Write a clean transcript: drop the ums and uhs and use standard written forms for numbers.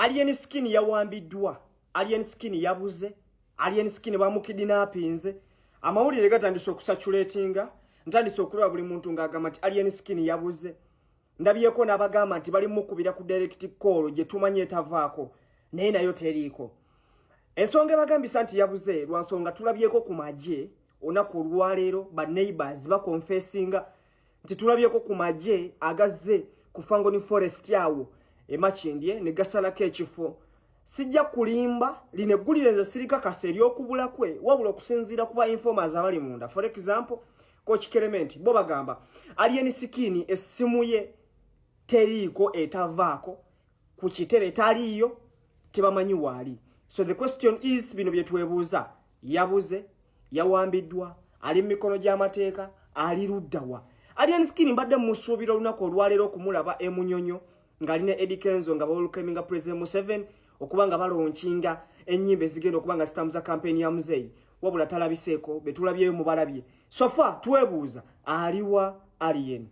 Alien Skin yawambiddwa, Alien Skin yabuze, Alien Skin bamukidinappinze. Amawulire gatandise okusaturatinga, ntandise okulaba buli muntu ng'agamba nti Alien Skin yabuze. Ndabyeko n'abagamba nti bali mukubira ku direct call gye tumanye etavaako naye nayo teriiko. Ensonga bagambisa nti yabuze lwansonga tulabyeko ku magye olunaku olwaleero ba neighbors bakonfessinga nti tulabyeko ku magye agazze ku Fangoni Forest yawo emakindye ne gasalako ekifo. Sijja kulimba line eggulire nze sirika kase ery'okubula kwe wabula okusinziira kuba informers abali munda. For example, Coach Clement bo bagamba Alien Skin essimu ye teriiko etavaako ku kitebe taliyo tebamanyi waali. So the question is bino bye twebuuza, yabuze, yawambiddwa, ali mikono gy'amateeka, ali luddawa. Alien Skin mbadde musuubira olunaku olwaleero okumulaba emunyonyo ng'alina Eddie Kenzo nga welcoming President Museveni okuba nga balonkinga ennyimba ezigenda okuba nga zitambuza kampeni ya Muzeeyi wabula talabiseeko be tulabyeyo mu balabye. So far twebuuza aliwa Alien.